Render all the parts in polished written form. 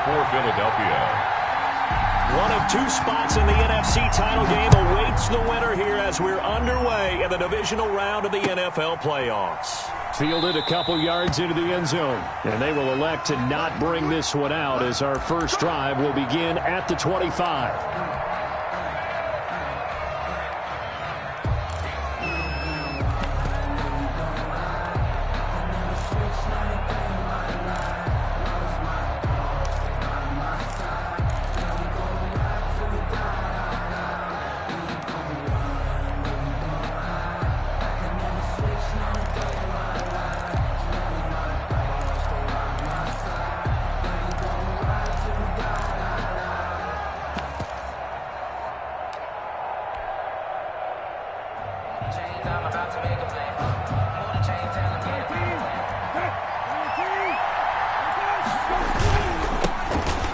for Philadelphia. One of two spots in the NFC title game awaits the winner here as we're underway in the divisional round of the NFL playoffs. Fielded a couple yards into the end zone, and they will elect to not bring this one out as our first drive will begin at the 25.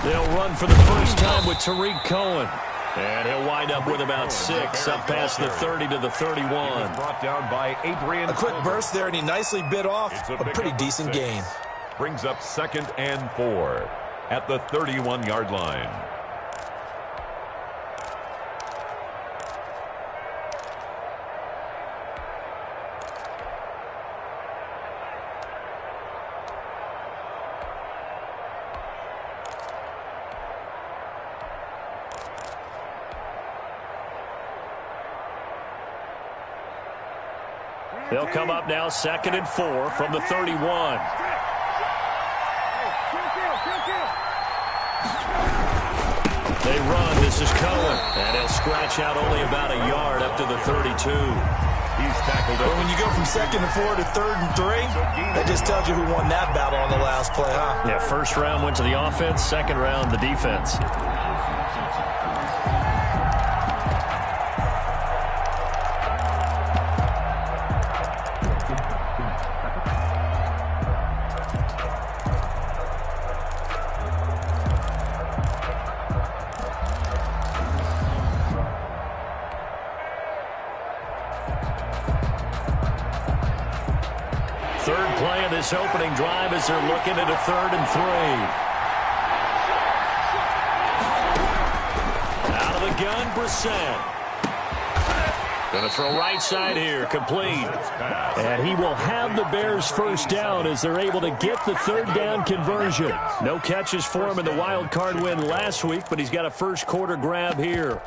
They'll run for the first time with Tariq Cohen. And he'll wind up with about 6 up past the 30 to the 31. Brought down by Adrian. A quick burst there, and he nicely bit off a pretty decent gain. Brings up 2nd and 4 at the 31-yard line. They'll come up now 2nd and 4 from the 31. They run. This is Cohen. And he'll scratch out only about a yard up to the 32. He's tackled up. But when you go from 2nd and 4 to 3rd and 3, that just tells you who won that battle on the last play, huh? Yeah, first round went to the offense, second round the defense. Third play of this opening drive as they're looking at a 3rd and 3. Out of the gun, Brissett. Going to throw right side here, complete. And he will have the Bears first down as they're able to get the 3rd down conversion. No catches for him in the wild card win last week, but he's got a first quarter grab here.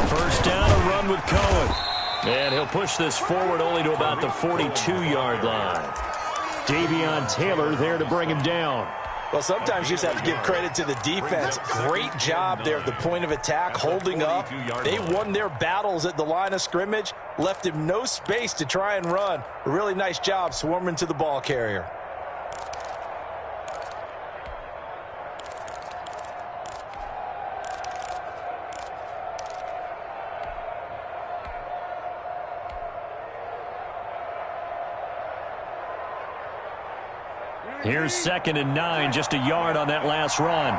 First down, a run with Cohen. And he'll push this forward only to about the 42-yard line. Davion Taylor there to bring him down. Well, sometimes you just have to give credit to the defense. Great job there at the point of attack, holding up. They won their battles at the line of scrimmage, left him no space to try and run. A really nice job swarming to the ball carrier. Here's 2nd and 9, just a yard on that last run.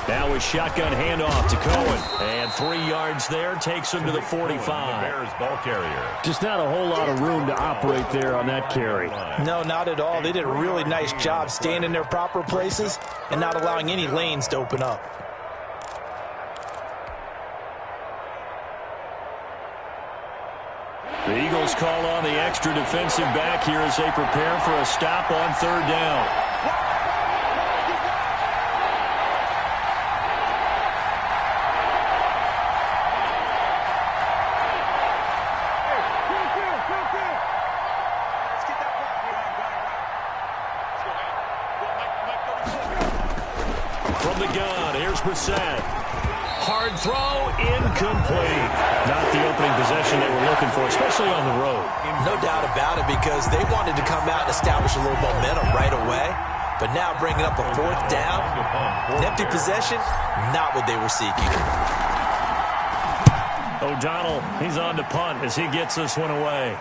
Now a shotgun handoff to Cohen. And 3 yards there, takes him to the 45. Bears ball carrier. Just not a whole lot of room to operate there on that carry. No, not at all. They did a really nice job staying in their proper places and not allowing any lanes to open up. The Eagles call on the extra defensive back here as they prepare for a stop on 3rd down. From the gun, here's Brissett. hard throw, incomplete. Not the opening possession they were looking for, especially on the road. No doubt about it, because they wanted to come out and establish a little momentum right away. But now bringing up a fourth down, an empty possession, not what they were seeking. O'Donnell, he's on to punt as he gets this one away.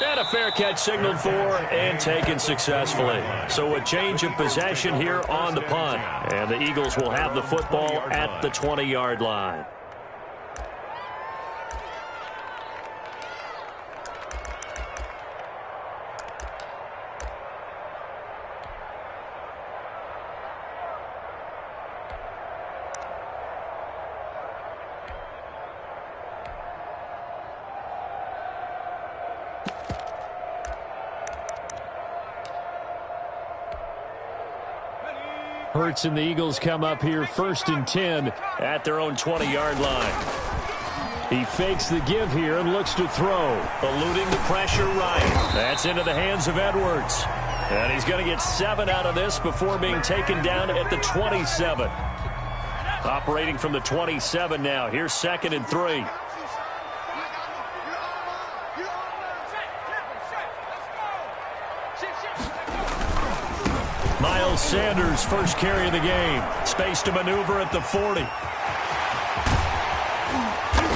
And a fair catch signaled for and taken successfully. So a change of possession here on the punt. And the Eagles will have the football at the 20-yard line. Hurts and the Eagles come up here 1st and 10 at their own 20-yard line. He fakes the give here and looks to throw, eluding the pressure right. That's into the hands of Edwards. And he's going to get 7 out of this before being taken down at the 27. Operating from the 27 now. Here's 2nd and 3. Miles Sanders, first carry of the game. Space to maneuver at the 40.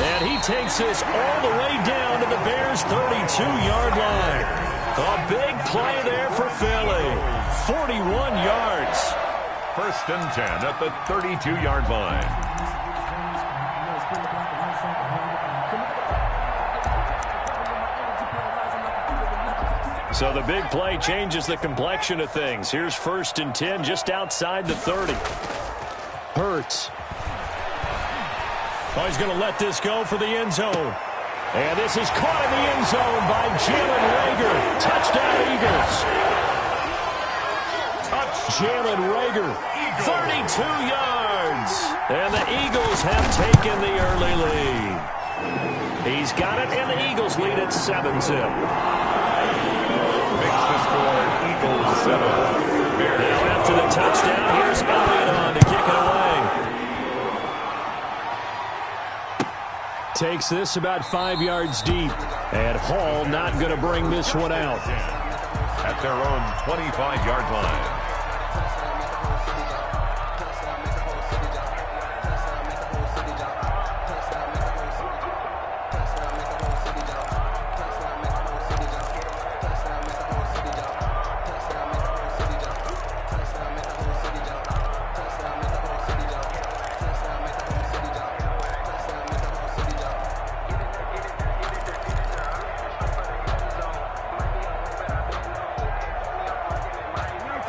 And he takes this all the way down to the Bears' 32-yard line. A big play there for Philly. 41 yards. 1st and 10 at the 32-yard line. So the big play changes the complexion of things. Here's 1st and 10 just outside the 30. Hurts. Oh, he's going to let this go for the end zone. And this is caught in the end zone by Jalen Reagor. Touchdown, Eagles. Jalen Reagor, 32 yards. And the Eagles have taken the early lead. He's got it, and the Eagles lead at 7-zip. Makes the score Eagles 7. Now after the touchdown, here's Elliott on to kick it away. Takes this about 5 yards deep. And Hall not going to bring this one out. At their own 25-yard line.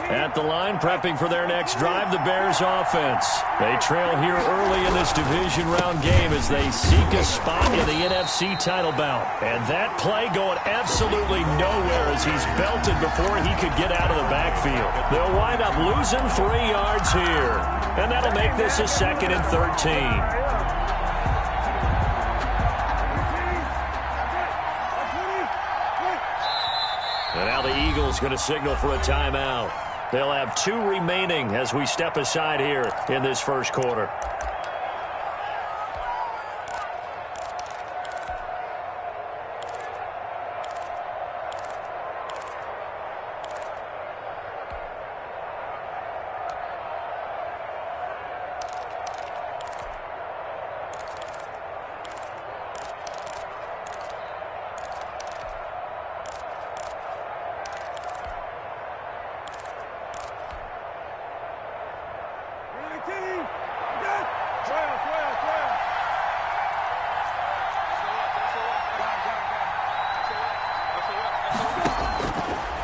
At the line, prepping for their next drive, the Bears offense. They trail here early in this division round game as they seek a spot in the NFC title bout. And that play going absolutely nowhere as he's belted before he could get out of the backfield. They'll wind up losing 3 yards here. And that'll make this a 2nd and 13. And now the Eagles going to signal for a timeout. They'll have 2 remaining as we step aside here in this first quarter.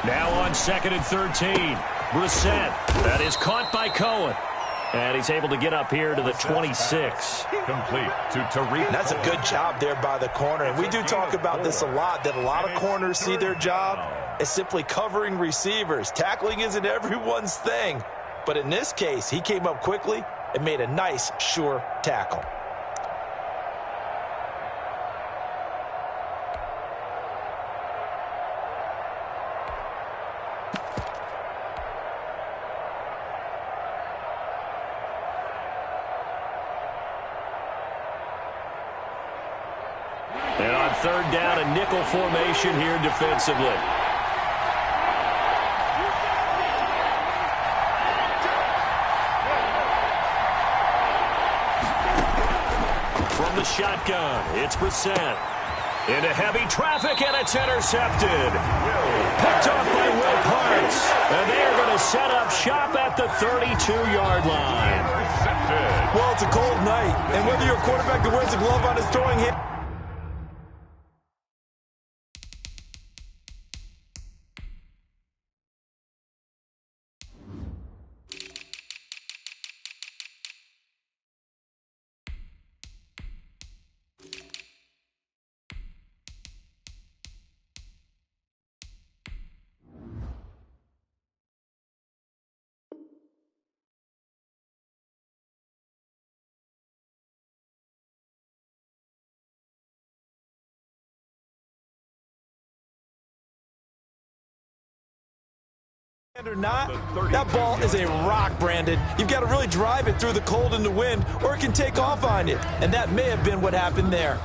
Now on 2nd and 13. Brissett. That is caught by Cohen. And he's able to get up here to the 26. Complete to Tariq. That's a good job there by the corner. And we do talk about this a lot, that a lot of corners see their job as simply covering receivers. Tackling isn't everyone's thing. But in this case, he came up quickly and made a nice, sure tackle. third down, a nickel formation here defensively. From the shotgun, it's Brissett. Into heavy traffic, and it's intercepted. Picked off by Will Parks. And they are going to set up shop at the 32-yard line. Well, it's a cold night, and whether you're a quarterback that wears a glove on his throwing hand, or not, that ball is a rock, Brandon. You've got to really drive it through the cold and the wind, or it can take off on you. And that may have been what happened there.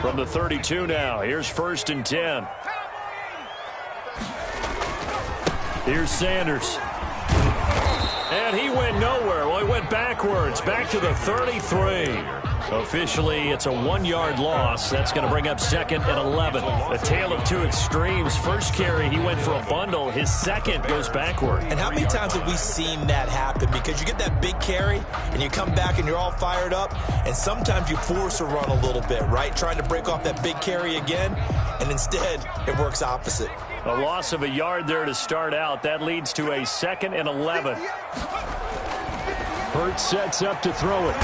From the 32 now, here's 1st and 10. Here's Sanders. And he went nowhere. Well, he went backwards, back to the 33. Officially, it's a 1-yard loss. That's going to bring up 2nd and 11. A tale of two extremes. First carry, he went for a bundle. His second goes backward. And how many times have we seen that happen? Because you get that big carry, and you come back and you're all fired up, and sometimes you force a run a little bit, right? Trying to break off that big carry again, and instead it works opposite. A loss of a yard there to start out. That leads to a 2nd and 11. Hurts sets up to throw it.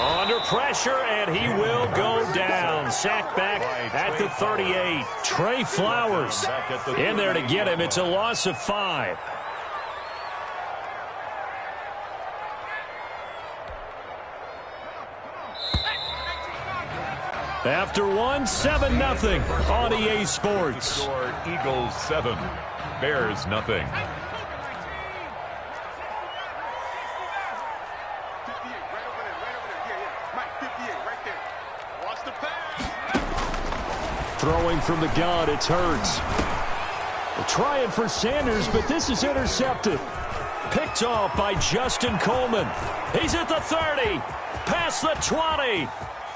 Under pressure, and he will go down. Sacked back at the 38. Trey Flowers in there to get him. It's a loss of 5. After 1, 7-0 on EA Sports. Eagles 7, Bears nothing. Throwing from the gun, it's Hurts. Trying for Sanders, but this is intercepted. Picked off by Justin Coleman. He's at the 30, past the 20,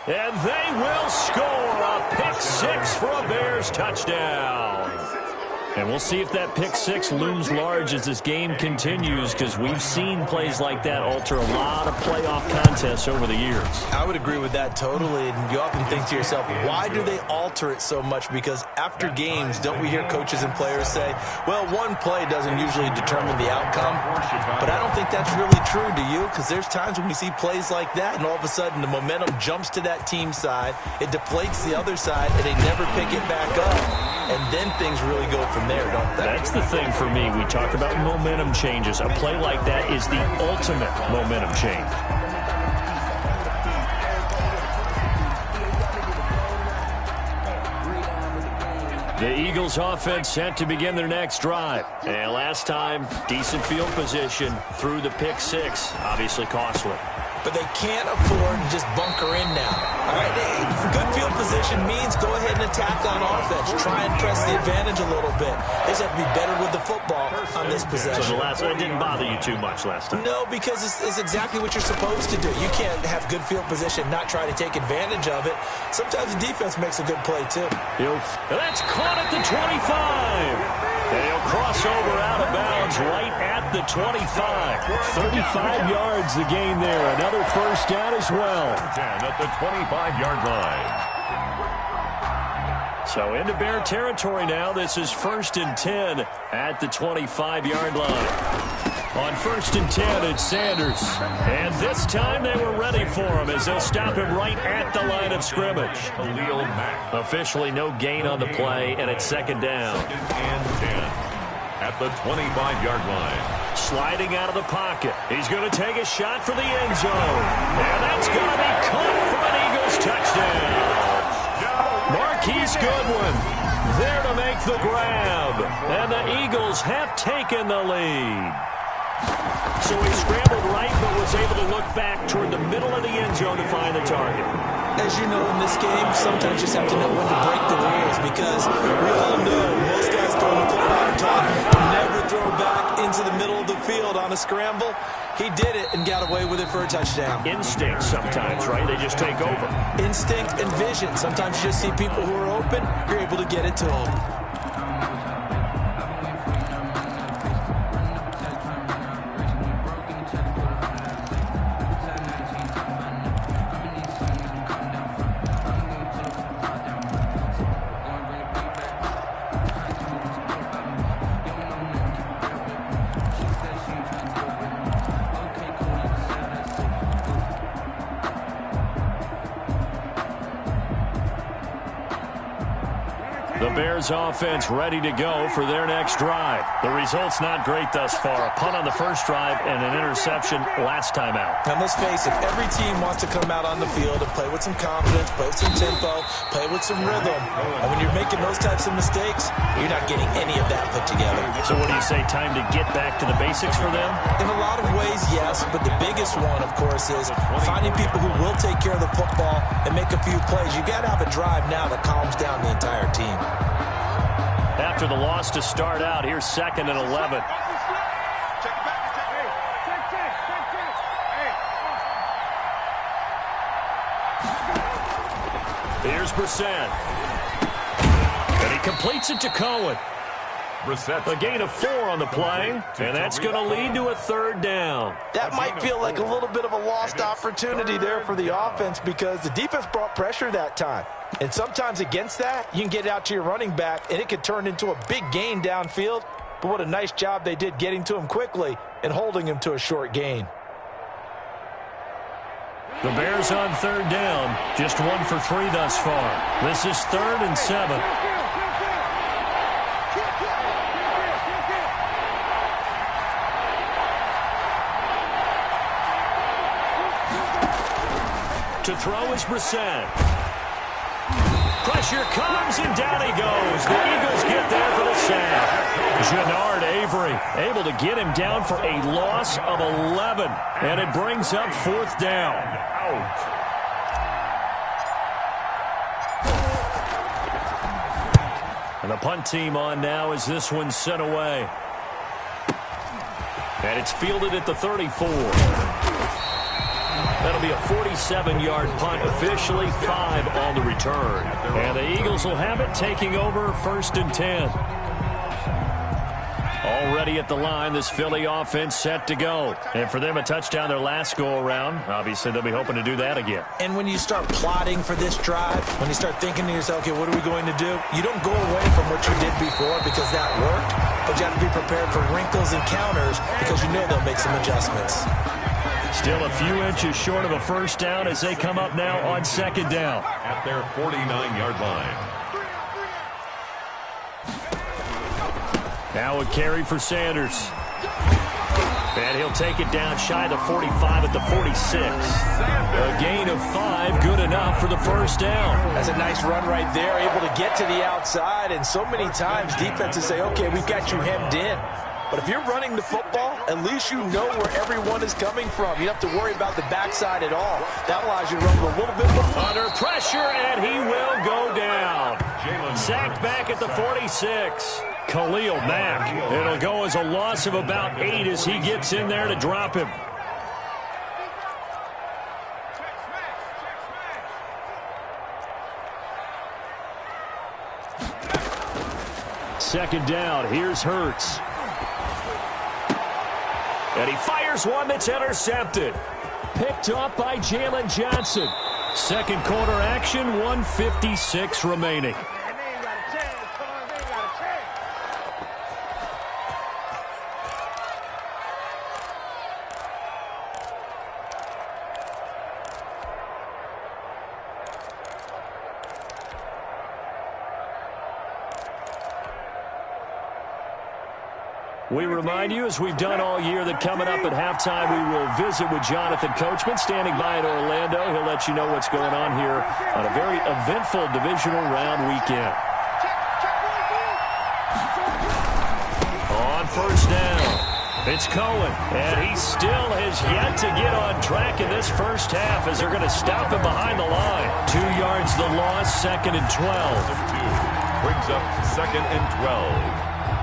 and they will score a pick 6 for a Bears touchdown. And we'll see if that pick 6 looms large as this game continues, because we've seen plays like that alter a lot of playoff contests over the years. I would agree with that totally, and you often think to yourself, why do they alter it so much? Because after games, don't we hear coaches and players say, well, one play doesn't usually determine the outcome, but I don't think that's really true, do you? Because there's times when we see plays like that, and all of a sudden the momentum jumps to that team side, it deflates the other side, and they never pick it back up. And then things really go from there, don't they? That's the thing for me. We talk about momentum changes. A play like that is the ultimate momentum change. The Eagles offense set to begin their next drive. And last time, decent field position through the pick 6. Obviously costly. But they can't afford to just bunker in now. All right, good field position means go ahead and attack on offense. Try and press the advantage a little bit. They just have to be better with the football on this possession. So the last one didn't bother you too much last time? No, because it's exactly what you're supposed to do. You can't have good field position, not try to take advantage of it. Sometimes the defense makes a good play, too. That's caught at the 25. And he'll cross over out of bounds right at the 25. 35 yards the gain there. Another first down as well. At the 25-yard line. So into Bear territory now. This is 1st and 10 at the 25-yard line. On 1st and 10, it's Sanders. And this time they were ready for him as they'll stop him right at the line of scrimmage. Officially no gain on the play, and it's 2nd down. 2nd and 10 at the 25-yard line. Sliding out of the pocket. He's going to take a shot for the end zone. And that's going to be caught for an Eagles touchdown. Marquise Goodwin there to make make the grab. And the Eagles have taken the lead. So he scrambled right, but was able to look back toward the middle of the end zone to find the target. As you know, in this game, sometimes you just have to know when to break the rules, because we all know most guys throwing the football and talk never throw back into the middle of the field on a scramble. He did it and got away with it for a touchdown. Instinct sometimes, right? They just take over. Instinct and vision. Sometimes you just see people who are open, you're able to get it to them. The Bears offense ready to go for their next drive. The result's not great thus far. A punt on the first drive and an interception last time out. Now, let's face it, every team wants to come out on the field and play with some confidence, play with some tempo, play with some rhythm. And when you're making those types of mistakes, you're not getting any of that put together. So what do you say, time to get back to the basics for them? In a lot of ways, yes, but the biggest one, of course, is finding people who will take care of the football and make a few plays. You got to have a drive now that calms down the entire team. After the loss to start out, here's 2nd and 11. Here's Brissett. And he completes it to Cohen. A gain of 4 on the play, and that's going to lead to a 3rd down. That might feel like a little bit of a lost opportunity there for the offense, because the defense brought pressure that time. And sometimes against that, you can get out to your running back, and it could turn into a big gain downfield. But what a nice job they did getting to him quickly and holding him to a short gain. The Bears on 3rd down, just 1 for 3 thus far. This is 3rd and 7. To throw is Brissett. Pressure comes, and down he goes. The Eagles get there for the sack. Jannard Avery able to get him down for a loss of 11. And it brings up 4th down. And the punt team on now as this one's sent away. And it's fielded at the 34. That'll be a 47-yard punt, officially 5 on the return. And the Eagles will have it, taking over 1st and 10. Already at the line, this Philly offense set to go. And for them, a touchdown their last go-around. Obviously, they'll be hoping to do that again. And when you start plotting for this drive, when you start thinking to yourself, okay, what are we going to do? You don't go away from what you did before because that worked, but you have to be prepared for wrinkles and counters because you know they'll make some adjustments. Still a few inches short of a 1st down as they come up now on 2nd down. At their 49-yard line. Now a carry for Sanders. And he'll take it down shy of the 45 at the 46. A gain of 5, good enough for the 1st down. That's a nice run right there, able to get to the outside. And so many times defenses say, okay, we've got you hemmed in. But if you're running the football, at least you know where everyone is coming from. You don't have to worry about the backside at all. That allows you to run with a little bit more. Under pressure, and he will go down. Sacked back at the 46. Khalil Mack. It'll go as a loss of about 8 as he gets in there to drop him. Second down, here's Hurts. And he fires one that's intercepted. Picked up by Jalen Johnson. Second quarter action, 1:56 remaining. We remind you, as we've done all year, that coming up at halftime, we will visit with Jonathan Coachman, standing by in Orlando. He'll let you know what's going on here on a very eventful divisional round weekend. first down. It's Cohen, and he still has yet to get on track in this first half as they're going to stop him behind the line. 2 yards the loss, 2nd and 12. Brings up 2nd and 12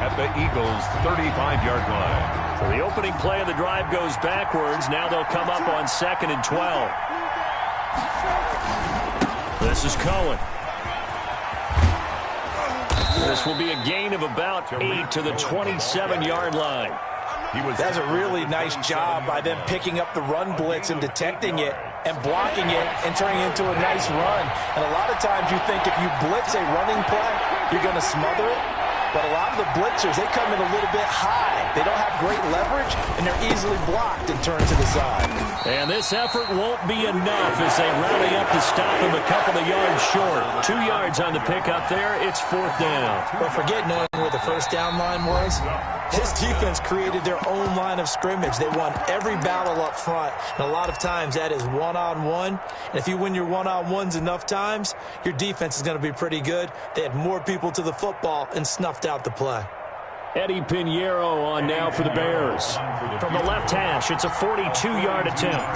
at the Eagles' 35-yard line. So the opening play of the drive goes backwards. Now they'll come up on 2nd and 12. This is Cohen. This will be a gain of about 8 to the 27-yard line. That's a really nice job by them picking up the run blitz and detecting it and blocking it and turning it into a nice run. And a lot of times you think if you blitz a running play, you're going to smother it. But a lot of the blitzers, they come in a little bit high. They don't have great leverage, and they're easily blocked and turned to the side. And this effort won't be enough as they rally up to stop him a couple of yards short. 2 yards on the pickup there. It's 4th down. But forget knowing where the first down line was. This defense created their own line of scrimmage. They won every battle up front, and a lot of times that is one-on-one. And if you win your one-on-ones enough times, your defense is going to be pretty good. They had more people to the football and snuffed out the play. Eddie Pinheiro on now for the Bears. From the left hash, it's a 42-yard attempt.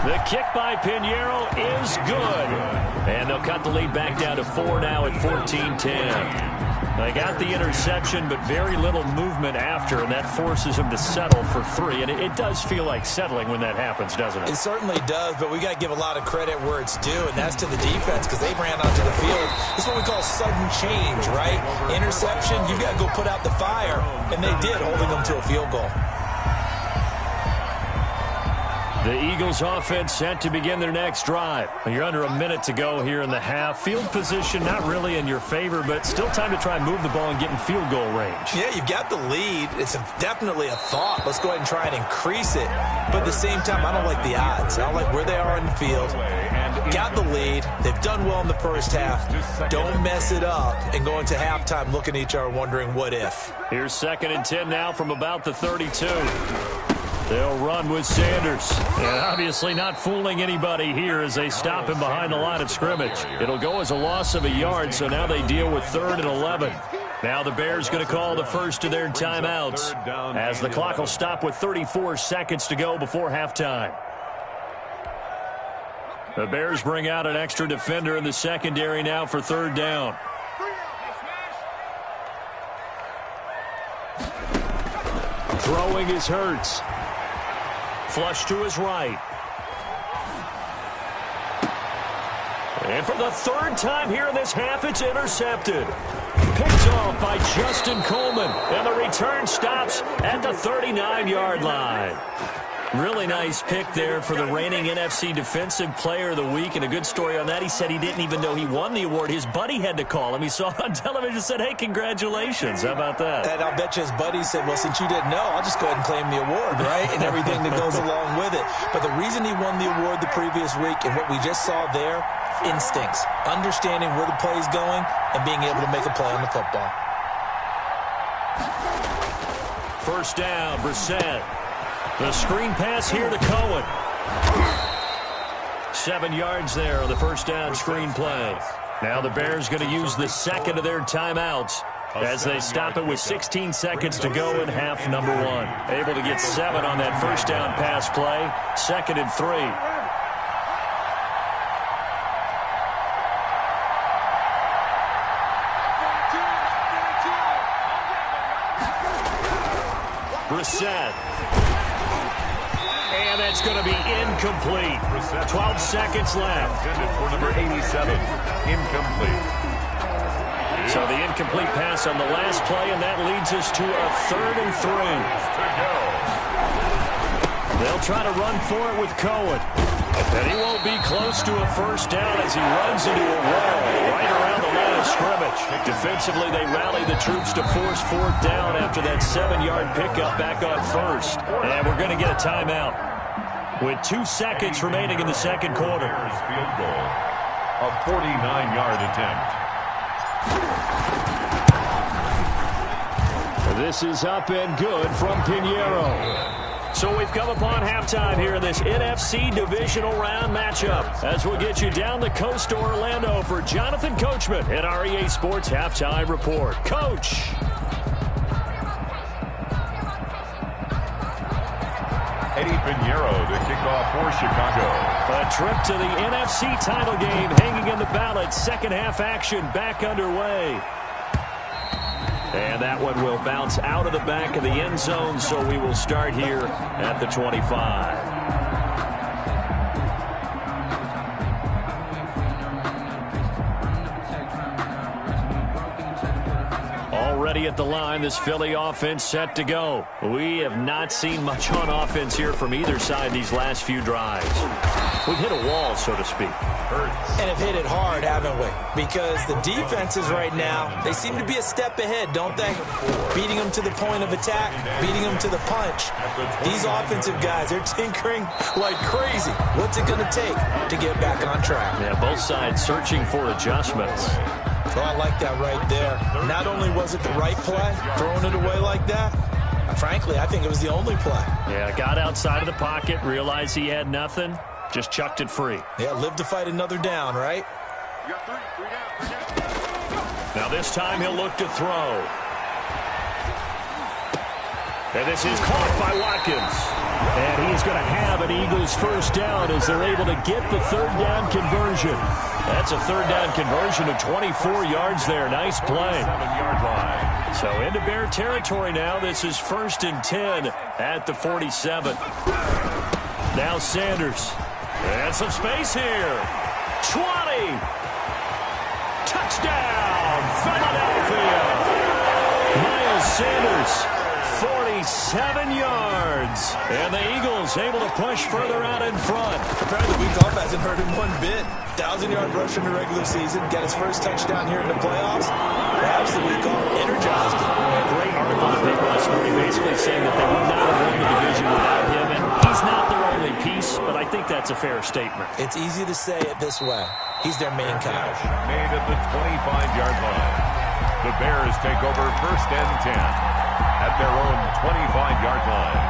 The kick by Pinheiro is good. And they'll cut the lead back down to 4 now at 14-10. They got the interception, but very little movement after, and that forces him to settle for 3. And it does feel like settling when that happens, doesn't it? It certainly does, but we got to give a lot of credit where it's due, and that's to the defense because they ran onto the field. This is what we call sudden change, right? Interception, you got to go put out the fire, and they did, holding them to a field goal. The Eagles offense set to begin their next drive. You're under a minute to go here in the half. Field position not really in your favor, but still time to try and move the ball and get in field goal range. Yeah, you've got the lead. It's definitely a thought. Let's go ahead and try and increase it. But at the same time, I don't like the odds. I don't like where they are in the field. Got the lead. They've done well in the first half. Don't mess it up and go into halftime looking at each other wondering what if. Here's 2nd and 10 now from about the 32. They'll run with Sanders. And obviously not fooling anybody here as they stop him behind the line of scrimmage. It'll go as a loss of a yard, so now they deal with 3rd and 11. Now the Bears going to call the first of their timeouts as the clock will stop with 34 seconds to go before halftime. The Bears bring out an extra defender in the secondary now for 3rd down. Throwing is Hurts. Flush to his right. And for the 3rd time here in this half, it's intercepted. Picked off by Justin Coleman. And the return stops at the 39-yard line. Really nice pick there for the reigning NFC Defensive Player of the Week. And a good story on that. He said he didn't even know he won the award. His buddy had to call him. He saw it on television and said, hey, congratulations. How about that? And I'll bet you his buddy said, well, since you didn't know, I'll just go ahead and claim the award, right? And everything that goes along with it. But the reason he won the award the previous week and what we just saw there, instincts, understanding where the play is going and being able to make a play on the football. First down, Brissett. The screen pass here to Cohen. 7 yards there on the first down screen play. Now the Bears going to use the 2nd of their timeouts as they stop it with 16 seconds to go in half number 1. Able to get 7 on that first down pass play. 2nd and 3. Brissett. And that's going to be incomplete. 12 seconds left. For number 87, incomplete. So the incomplete pass on the last play, and that leads us to a 3rd and 3. They'll try to run for it with Cohen. And he won't be close to a first down as he runs into a wall right around the line of scrimmage. Defensively, they rally the troops to force 4th down after that 7-yard pickup back on 1st. And we're going to get a timeout with 2 seconds remaining in the second quarter. Field goal, a 49-yard attempt. This is up and good from Pinheiro. So we've come upon halftime here in this NFC divisional round matchup. As we'll get you down the coast to Orlando for Jonathan Coachman at our EA Sports Halftime Report. Coach. Eddie Pinheiro to kick off for Chicago. A trip to the NFC title game hanging in the balance. Second half action back underway. And that one will bounce out of the back of the end zone, so we will start here at the 25. Already at the line, this Philly offense set to go. We have not seen much on offense here from either side these last few drives. We've hit a wall, so to speak. And have hit it hard, haven't we? Because the defenses right now, they seem to be a step ahead, don't they? Beating them to the point of attack, beating them to the punch. These offensive guys, they're tinkering like crazy. What's it going to take to get back on track? Yeah, both sides searching for adjustments. Oh, I like that right there. Not only was it the right play, throwing it away like that, frankly, I think it was the only play. Yeah, got outside of the pocket, realized he had nothing, just chucked it free. Yeah, live to fight another down, right? Now this time he'll look to throw. And this is caught by Watkins. And he's going to have an Eagles first down as they're able to get the third down conversion. That's a third down conversion of 24 yards there. Nice play. 7-yard line. So into Bear territory now. This is 1st and 10 at the 47. Now Sanders. And some space here. 20. Touchdown, Philadelphia. Miles Sanders. 47 yards. And the Eagles able to push further out in front. Apparently the week off hasn't hurt him one bit. 1,000-yard rush in the regular season. Got his first touchdown here in the playoffs. Perhaps the week off energized him. A great article in the paper last morning basically saying that they would not have won the division without him. And he's not their only piece, but I think that's a fair statement. It's easy to say it this way. He's their main guy. Made at the 25-yard line. The Bears take over 1st and 10. At their own 25-yard line.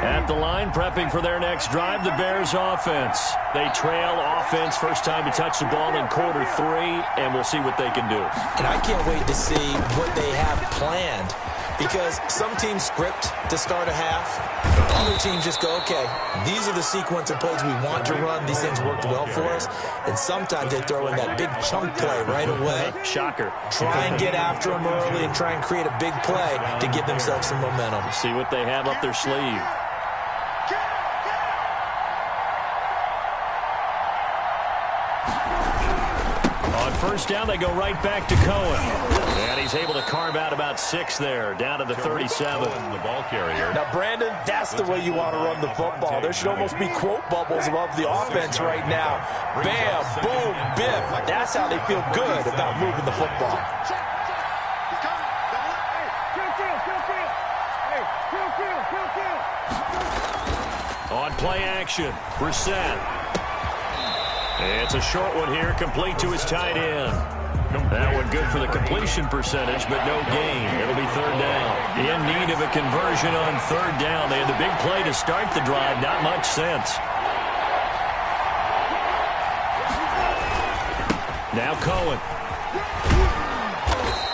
At the line, prepping for their next drive, the Bears offense. They trail offense, first time to touch the ball in quarter 3, and we'll see what they can do. And I can't wait to see what they have planned, because some teams script to start a half. Other teams just go, okay, these are the sequence of plays we want to run. These things worked well for us. And sometimes they throw in that big chunk play right away. Shocker. Try and get after them early and try and create a big play to give themselves some momentum. See what they have up their sleeve. On first down, they go right back to Cohen. And he's able to carve out about 6 there, down to the 37. The ball carrier. Now, Brandon, that's the way you want to run the football. There should almost be quote bubbles above the offense right now. Bam, boom, biff. That's how they feel good about moving the football. On play action, Brissett. It's a short one here, complete to his tight end. That one good for the completion percentage, but no gain. It'll be third down. In need of a conversion on third down. They had the big play to start the drive. Not much sense. Now Cohen.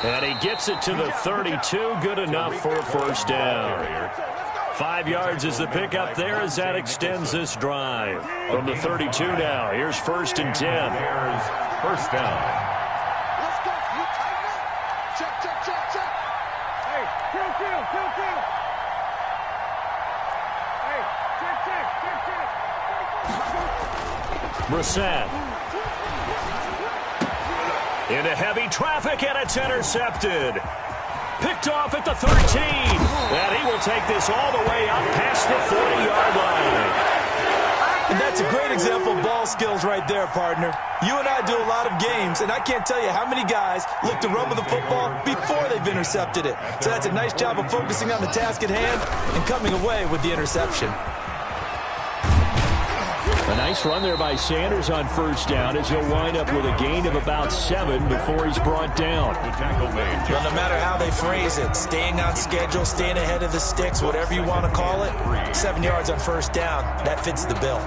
And he gets it to the 32. Good enough for a first down. 5 yards is the pickup there as that extends this drive. From the 32 now, here's 1st and 10. Bears first down. Brissett. Into heavy traffic, and it's intercepted. Picked off at the 13. And he will take this all the way up past the 40-yard line. And that's a great example of ball skills right there, partner. You and I do a lot of games, and I can't tell you how many guys look to run with the football before they've intercepted it. So that's a nice job of focusing on the task at hand and coming away with the interception. A nice run there by Sanders on first down as he'll wind up with a gain of about 7 before he's brought down. Well, no matter how they phrase it, staying on schedule, staying ahead of the sticks, whatever you want to call it, 7 yards on first down, that fits the bill.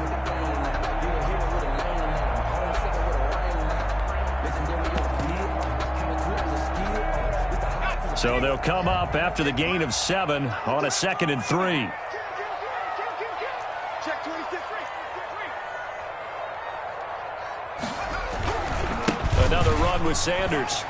So they'll come up after the gain of 7 on a 2nd and 3. Another run with Sanders.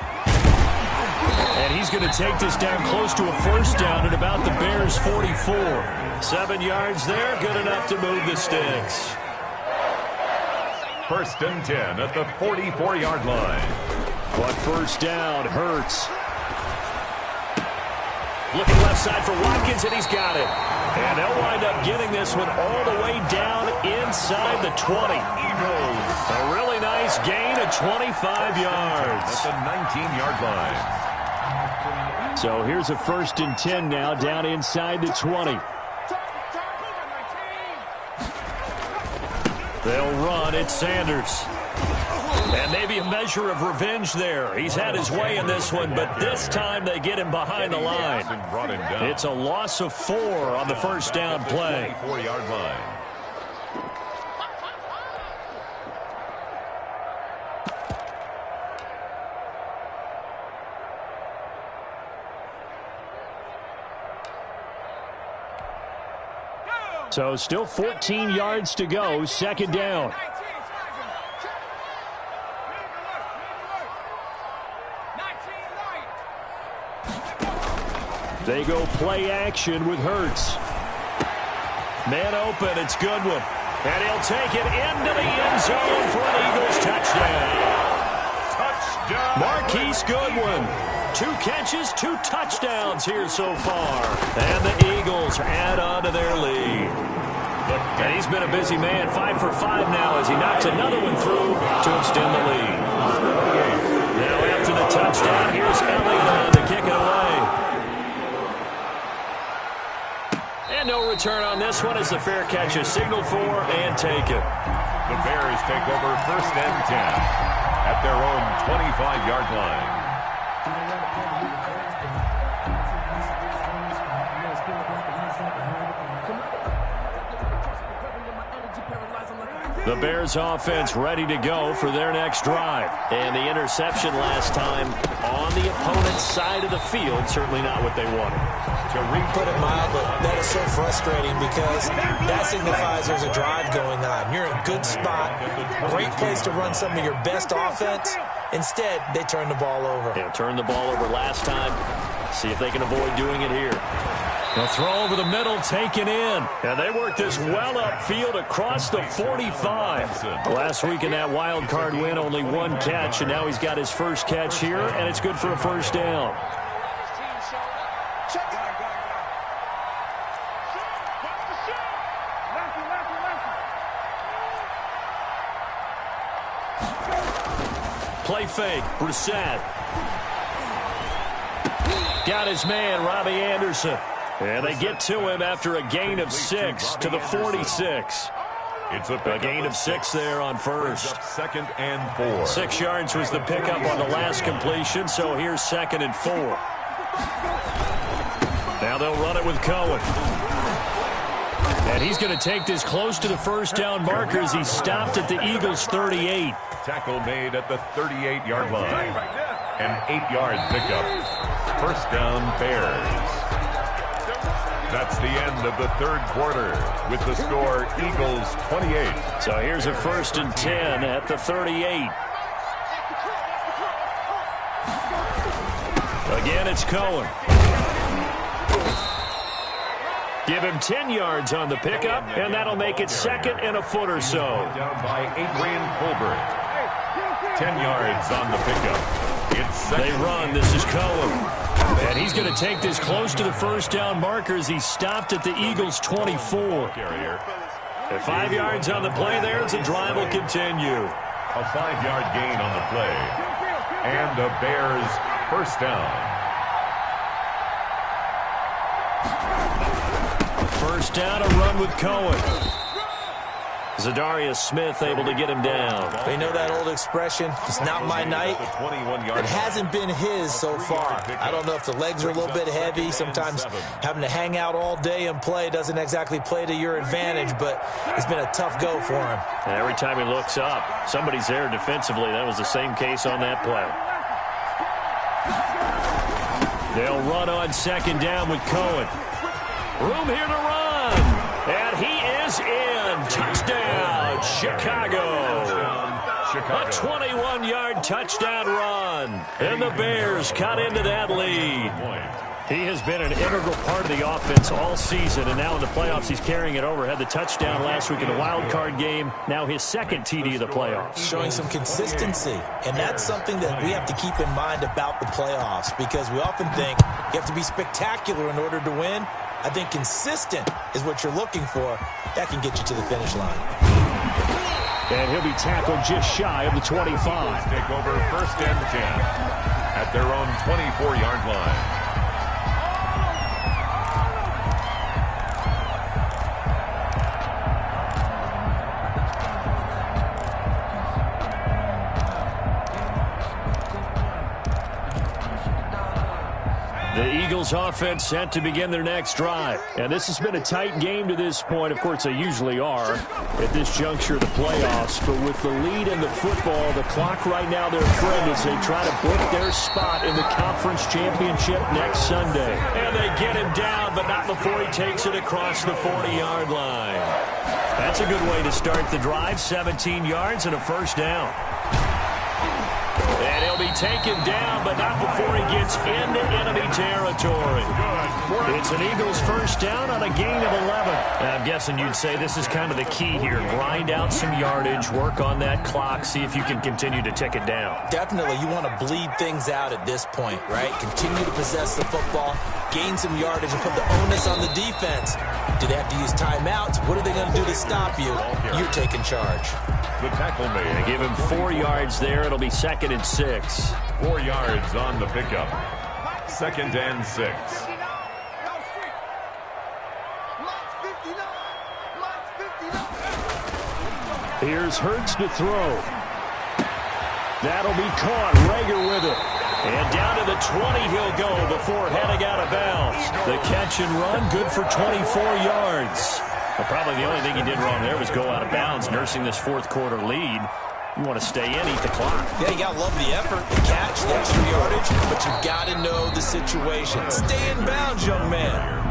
And he's going to take this down close to a first down at about the Bears' 44. 7 yards there, good enough to move the sticks. 1st and 10 at the 44-yard line. But first down hurts. Looking left side for Watkins, and he's got it. And they'll wind up getting this one all the way down inside the 20. A really nice gain of 25 yards. At the 19-yard line. So here's a 1st and 10 now down inside the 20. They'll run. It's Sanders. And maybe a measure of revenge there. He's had his way in this one, but this time they get him behind the line. It's a loss of 4 on the first down play. 4-yard line. So still 14 yards to go, 2nd down. They go play action with Hurts. Man open, it's Goodwin. And he'll take it into the end zone for an Eagles touchdown. Touchdown. Marquise Goodwin. 2 catches, 2 touchdowns here so far. And the Eagles add on to their lead. And he's been a busy man, 5 for 5 now as he knocks another one through to extend the lead. Now after the touchdown, here's Elliott on to kick it away. And no return on this one as the fair catch is signaled for and taken. The Bears take over 1st and 10 at their own 25-yard line. The Bears offense ready to go for their next drive. And the interception last time on the opponent's side of the field, certainly not what they wanted. To put it mildly, that is so frustrating because that signifies there's a drive going on. You're in a good spot, great place to run some of your best offense. Instead, they turn the ball over. Yeah, turned the ball over last time. See if they can avoid doing it here. They'll throw over the middle, taken in. And they work this well upfield across the 45. Last week in that wild card win, only 1 catch, and now he's got his first catch here, and it's good for a first down. Play fake, Brissett. Got his man, Robbie Anderson. And they get to him after a gain of 6 to the 46. It's a gain of 6 there on first. 2nd and 4. 6 yards was the pickup on the last completion, so here's 2nd and 4. Now they'll run it with Cohen. And he's going to take this close to the first down marker as he stopped at the Eagles' 38. Tackle made at the 38-yard line. An 8-yard pickup. First down, Bears. That's the end of the 3rd quarter with the score Eagles 28. So here's a 1st and 10 at the 38. Again, it's Cohen. Give him 10 yards on the pickup, and that'll make it 2nd and a foot or so. Down by Adrian Colbert. 10 yards on the pickup. It's they run. This is Cohen. And he's going to take this close to the first down marker as he stopped at the Eagles' 24. At 5 yards on the play there as the drive will continue. A 5-yard gain on the play. And the Bears first down. First down, a run with Cohen. Zadarius Smith able to get him down. They know that old expression, it's not my night. It hasn't been his so far. I don't know if the legs are a little bit heavy. Sometimes having to hang out all day and play doesn't exactly play to your advantage, but it's been a tough go for him. And every time he looks up, somebody's there defensively. That was the same case on that play. They'll run on second down with Cohen. Room here to run. And he is in. Touchdown, Chicago. A 21-yard touchdown run. And the Bears cut into that lead. He has been an integral part of the offense all season, and now in the playoffs he's carrying it over. Had the touchdown last week in the wild card game. Now his second TD of the playoffs. Showing some consistency, and that's something that we have to keep in mind about the playoffs, because we often think you have to be spectacular in order to win. I think consistent is what you're looking for. That can get you to the finish line. And he'll be tackled just shy of the 25. Take over 1st and 10 at their own 24-yard line. The Eagles offense set to begin their next drive. And this has been a tight game to this point. Of course, they usually are at this juncture of the playoffs. But with the lead in the football, the clock right now, their friend, as they try to book their spot in the conference championship next Sunday. And they get him down, but not before he takes it across the 40-yard line. That's a good way to start the drive. 17 yards and a first down. And he'll be taken down, but not before he gets into enemy territory. It's an Eagles first down on a gain of 11. I'm guessing you'd say this is kind of the key here. Grind out some yardage, work on that clock, see if you can continue to tick it down. Definitely, you want to bleed things out at this point, right? Continue to possess the football, gain some yardage, and put the onus on the defense. Do they have to use timeouts? What are they going to do to stop you? You're taking charge. The tackle made. They give him 4 yards there. It'll be 2nd and 6. 4 yards on the pickup. 2nd and 6. Here's Hurts to throw. That'll be caught. Rager with it. And down to the 20 he'll go before heading out of bounds. The catch and run, good for 24 yards. Well, probably the only thing he did wrong there was go out of bounds, nursing this fourth quarter lead. You want to stay in, eat the clock. Yeah, you got to love the effort, the catch, the extra yardage, but you've got to know the situation. Stay in bounds, young man.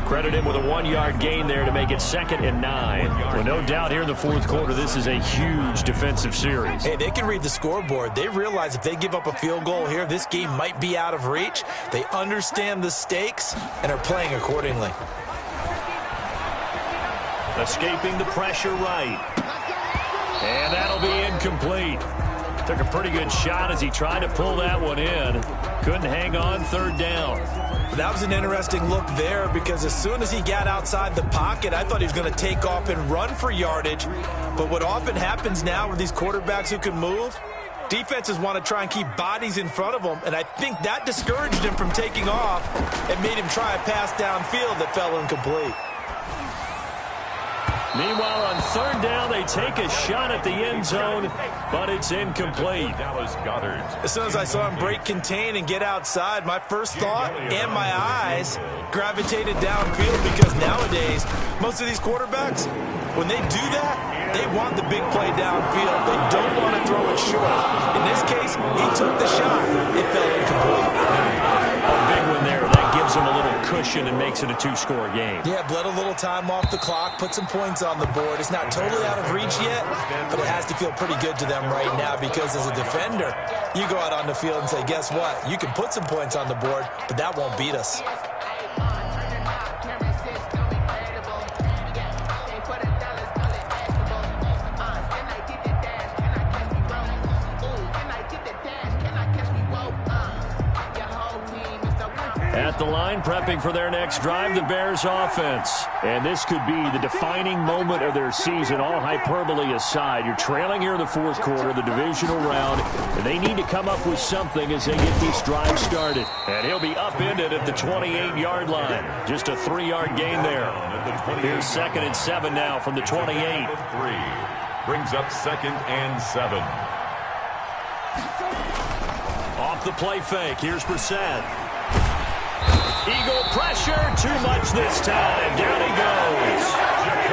Credit him with a 1-yard gain there to make it 2nd and 9. Well, no doubt here in the fourth quarter, this is a huge defensive series. Hey, they can read the scoreboard. They realize if they give up a field goal here, this game might be out of reach. They understand the stakes and are playing accordingly. Escaping the pressure right. And that'll be incomplete. Took a pretty good shot as he tried to pull that one in. Couldn't hang on, 3rd down. That was an interesting look there, because as soon as he got outside the pocket, I thought he was going to take off and run for yardage. But what often happens now with these quarterbacks who can move, defenses want to try and keep bodies in front of them, and I think that discouraged him from taking off and made him try a pass downfield that fell incomplete. Meanwhile, on 3rd down, they take a shot at the end zone, but it's incomplete. Dallas Goedert. As soon as I saw him break contain and get outside, my first thought and my eyes gravitated downfield, because nowadays, most of these quarterbacks, when they do that, they want the big play downfield. They don't want to throw it short. In this case, he took the shot. It fell incomplete. A big one there. That gives him a little cushion and makes it a 2-score game. Yeah, bled a little time off the clock, put some points on the board. It's not totally out of reach yet, but it has to feel pretty good to them right now, because as a defender, you go out on the field and say, guess what? You can put some points on the board, but that won't beat us. At the line, prepping for their next drive, the Bears offense. And this could be the defining moment of their season, all hyperbole aside. You're trailing here in the fourth quarter, the divisional round, and they need to come up with something as they get this drive started. And he'll be upended at the 28-yard line. Just a 3-yard gain there. Here's 2nd and 7 now from the 28. Brings up 2nd and 7. Off the play fake, here's Brissett. Eagle pressure, too much this time. Down he goes.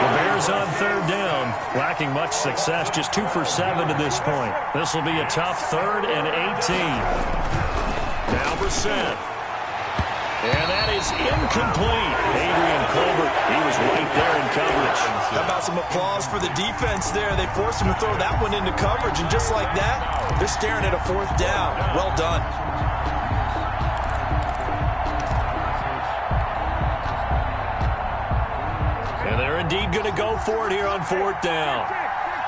The Bears on 3rd down, lacking much success, just 2 for 7 to this point. This will be a tough 3rd and 18. Now Brissett. And that is incomplete. Adrian Colbert, he was right there in coverage. How about some applause for the defense there? They forced him to throw that one into coverage, and just like that, they're staring at a 4th down. Well done. And they're indeed going to go for it here on 4th down.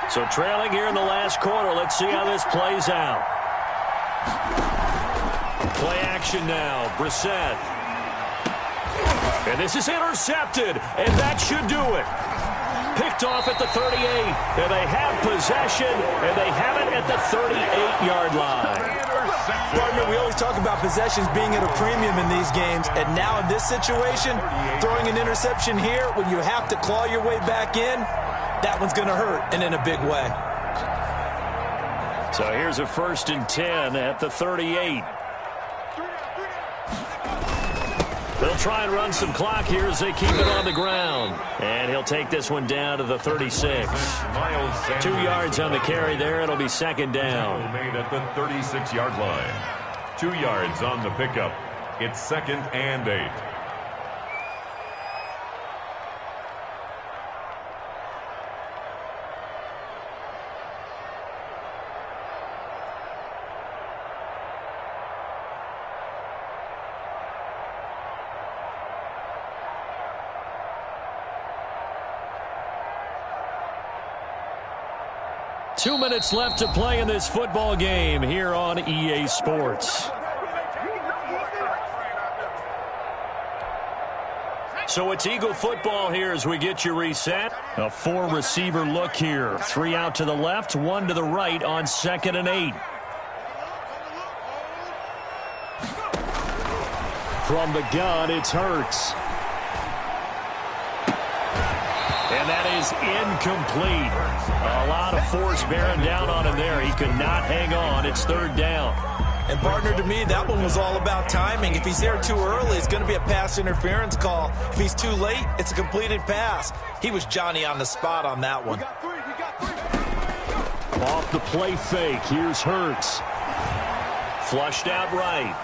So trailing here in the last quarter. Let's see how this plays out. Play action now. Brissett. And this is intercepted, and that should do it. Picked off at the 38, and they have possession, and they have it at the 38-yard line. Partner, we always talk about possessions being at a premium in these games, and now in this situation, throwing an interception here when you have to claw your way back in, that one's going to hurt, and in a big way. So here's a 1st and 10 at the 38. They'll try and run some clock here as they keep it on the ground. And he'll take this one down to the 36. 2 yards on the carry there. It'll be 2nd down. Made at the 36-yard line. 2 yards on the pickup. It's 2nd and 8. Two minutes left to play in this football game here on EA Sports. So it's Eagle football here as we get you reset. A 4-receiver look here. 3 out to the left, 1 to the right on 2nd and 8. From the gun, it's Hurts. And that is incomplete. A lot of force bearing down on him there. He could not hang on. It's 3rd down. And, partner, to me, that one was all about timing. If he's there too early, it's going to be a pass interference call. If he's too late, it's a completed pass. He was Johnny on the spot on that one. Off the play fake, here's Hurts. Flushed out right.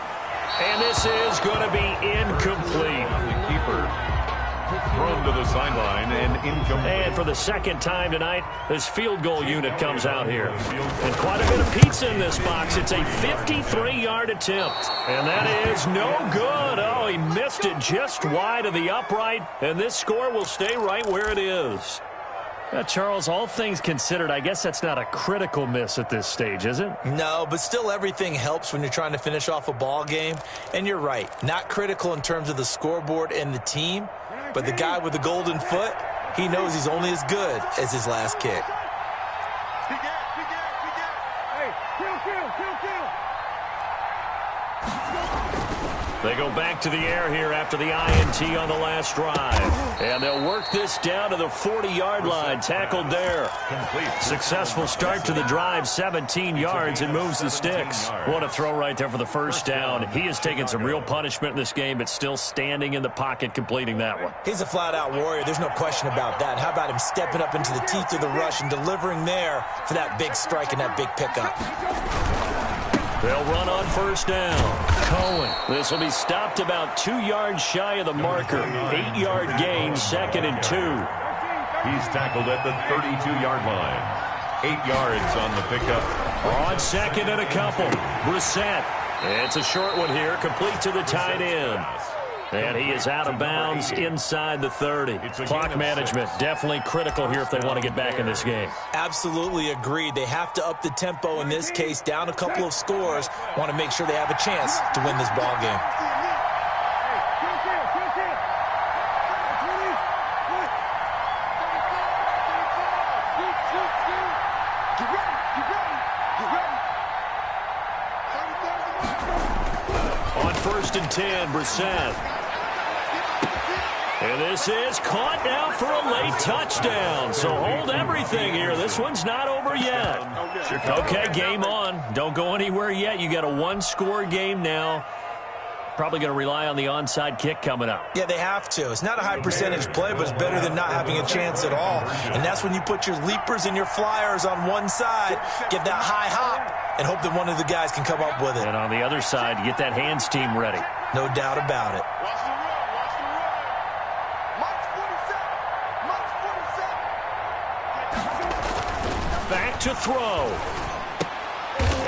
And this is going to be incomplete. The keeper thrown to the sideline and incomplete. And for the 2nd time tonight, this field goal unit comes out here. And quite a bit of pizza in this box. It's a 53-yard attempt. And that is no good. Oh, he missed it just wide of the upright. And this score will stay right where it is. Charles, all things considered, I guess that's not a critical miss at this stage, is it? No, but still everything helps when you're trying to finish off a ball game. And you're right, not critical in terms of the scoreboard and the team, but the guy with the golden foot, he knows he's only as good as his last kick. They go back to the air here after the INT on the last drive. And they'll work this down to the 40-yard line. Tackled there. Successful start to the drive, 17 yards, and moves the sticks. What a throw right there for the 1st down. He has taken some real punishment in this game, but still standing in the pocket, completing that one. He's a flat-out warrior. There's no question about that. How about him stepping up into the teeth of the rush and delivering there for that big strike and that big pickup? They'll run on 1st down. Cohen. This will be stopped about 2 yards shy of the marker. 8-yard gain, 2nd and 2. He's tackled at the 32-yard line. 8 yards on the pickup. On 2nd and a couple. Brissett. It's a short one here, complete to the tight end. And he is out of bounds inside the 30. Clock management definitely critical here if they want to get back in this game. Absolutely agreed. They have to up the tempo in this case, down a couple of scores. Want to make sure they have a chance to win this ball game. and 10, Brissett. And this is caught now for a late touchdown. So hold everything here. This one's not over yet. Okay, game on. Don't go anywhere yet. You got a one-score game now. Probably going to rely on the onside kick coming up. Yeah, they have to. It's not a high percentage play, but it's better than not having a chance at all. And that's when you put your leapers and your flyers on one side, get that high hop, and hope that one of the guys can come up with it. And on the other side, get that hands team ready. No doubt about it. Back to throw.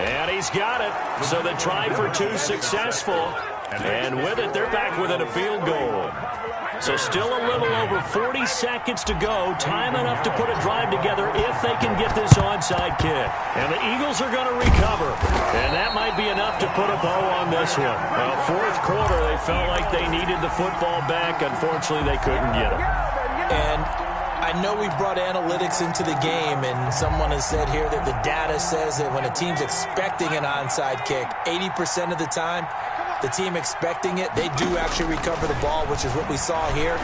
And he's got it. So the try for two successful. And with it, they're back within a field goal. So still a little over 40 seconds to go. Time enough to put a drive together if they can get this onside kick. And the Eagles are going to recover. And that might be enough to put a bow on this one. Well, fourth quarter, they felt like they needed the football back. Unfortunately, they couldn't get it. And I know we brought analytics into the game, and someone has said here that the data says that when a team's expecting an onside kick, 80% of the time, the team expecting it, they do actually recover the ball, which is what we saw here.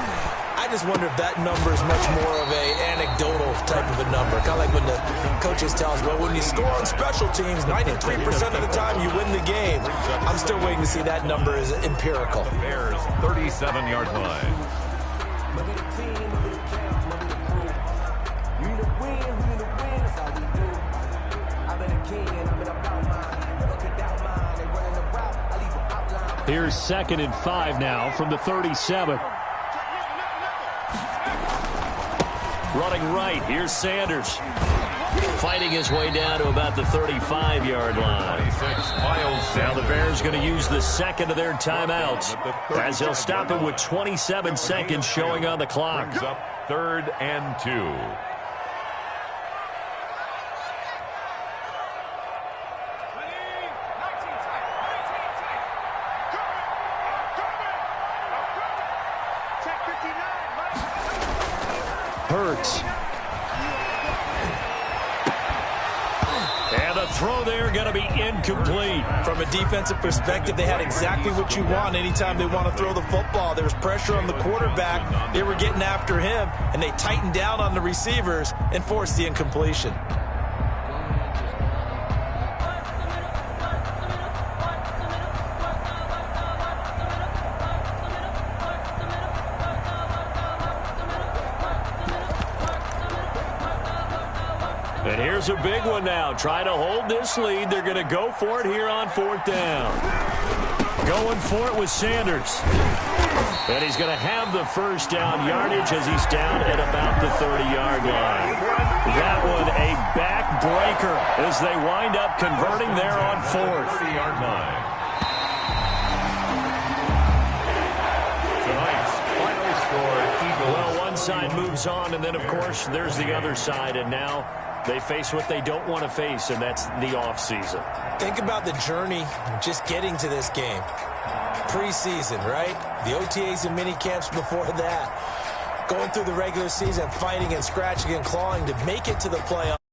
I just wonder if that number is much more of an anecdotal type of a number. Kind of like when the coaches tell us, well, when you score on special teams, 93% of the time you win the game. I'm still waiting to see that number is empirical. Bears 37-yard line. Here's 2nd and 5 now from the 37. Running right, here's Sanders. Fighting his way down to about the 35-yard line. Now the Bears going to use the second of their timeouts as they'll stop it with 27 seconds showing on the clock. Brings up 3rd and 2. Hurts. And the throw there going to be incomplete. From a defensive perspective, they had exactly what you want anytime they want to throw the football. There was pressure on the quarterback. They were getting after him, and they tightened down on the receivers and forced the incompletion. And here's a big one now. Try to hold this lead. They're going to go for it here on 4th down. Going for it with Sanders. And he's going to have the first down yardage as he's down at about the 30-yard line. That one a backbreaker as they wind up converting there on 4th. 30-yard line. Tonight's final score, Eagles. Well, one side moves on, and then, of course, there's the other side. And now they face what they don't want to face, and that's the offseason. Think about the journey just getting to this game. Preseason, right? The OTAs and mini camps before that. Going through the regular season, fighting and scratching and clawing to make it to the playoffs.